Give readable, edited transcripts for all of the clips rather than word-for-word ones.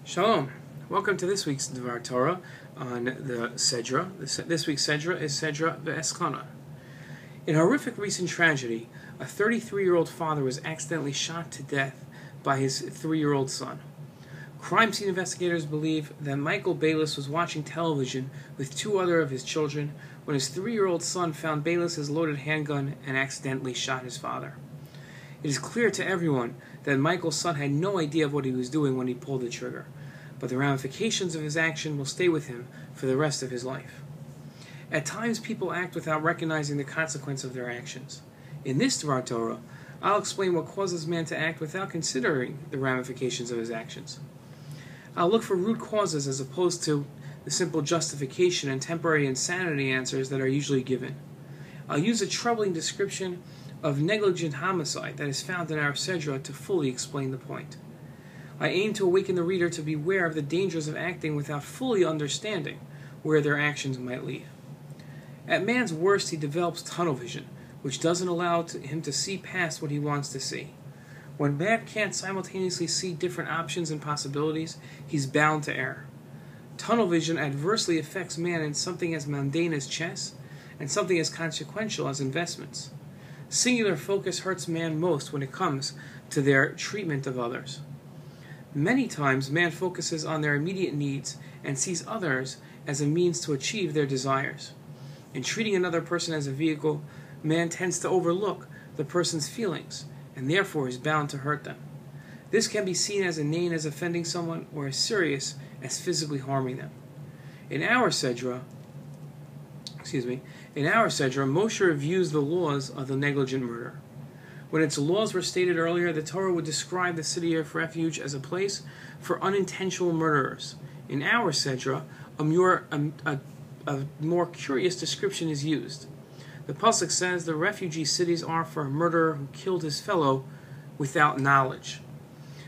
Shalom. Welcome to this week's Dvar Torah on the Sedra. This week's Sedra is Sedra Veeschanan. In a horrific recent tragedy, a 33-year-old father was accidentally shot to death by his 3-year-old son. Crime scene investigators believe that Michael Bayless was watching television with 2 other of his children when his 3-year-old son found Bayless's loaded handgun and accidentally shot his father. It is clear to everyone that Michael's son had no idea of what he was doing when he pulled the trigger, but the ramifications of his action will stay with him for the rest of his life. At times, people act without recognizing the consequence of their actions. In this Dvar Torah, I'll explain what causes man to act without considering the ramifications of his actions. I'll look for root causes as opposed to the simple justification and temporary insanity answers that are usually given. I'll use a troubling description of negligent homicide that is found in our Sedra to fully explain the point. I aim to awaken the reader to beware of the dangers of acting without fully understanding where their actions might lead. At man's worst, he develops tunnel vision, which doesn't allow him to see past what he wants to see. When man can't simultaneously see different options and possibilities, he's bound to err. Tunnel vision adversely affects man in something as mundane as chess and something as consequential as investments. Singular focus hurts man most when it comes to their treatment of others. Many times, man focuses on their immediate needs and sees others as a means to achieve their desires. In treating another person as a vehicle, man tends to overlook the person's feelings and therefore is bound to hurt them. This can be seen as inane as offending someone or as serious as physically harming them. In our Sedra, Moshe reviews the laws of the negligent murder. When its laws were stated earlier, the Torah would describe the city of refuge as a place for unintentional murderers. In our Sedra, a more curious description is used. The pasuk says the refugee cities are for a murderer who killed his fellow without knowledge.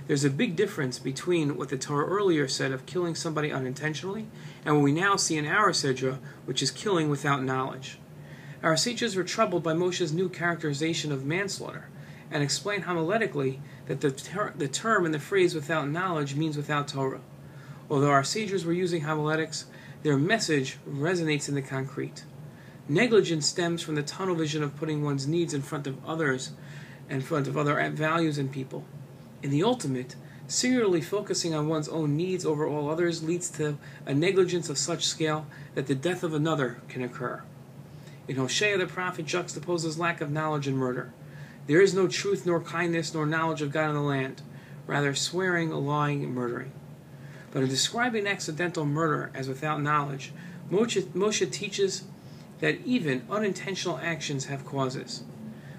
There's a big difference between what the Torah earlier said of killing somebody unintentionally and what we now see in our Sedra, which is killing without knowledge. Our sages were troubled by Moshe's new characterization of manslaughter and explained homiletically that the term and the phrase without knowledge means without Torah. Although our sages were using homiletics, their message resonates in the concrete. Negligence stems from the tunnel vision of putting one's needs in front of others, in front of other values and people. In the ultimate, singularly focusing on one's own needs over all others leads to a negligence of such scale that the death of another can occur. In Hosea, the prophet juxtaposes lack of knowledge and murder. There is no truth, nor kindness, nor knowledge of God in the land, rather swearing, lying, and murdering. But in describing accidental murder as without knowledge, Moshe teaches that even unintentional actions have causes.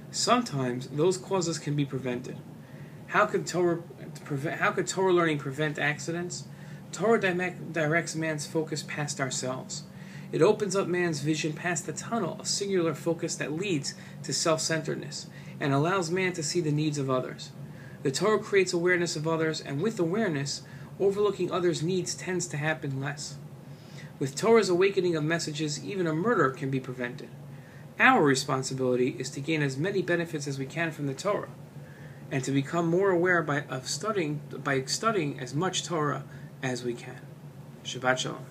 Sometimes those causes can be prevented. How could Torah learning prevent accidents? Torah directs man's focus past ourselves. It opens up man's vision past the tunnel of singular focus that leads to self-centeredness and allows man to see the needs of others. The Torah creates awareness of others, and with awareness, overlooking others' needs tends to happen less. With Torah's awakening of messages, even a murder can be prevented. Our responsibility is to gain as many benefits as we can from the Torah, and to become more aware by studying as much Torah as we can. Shabbat Shalom.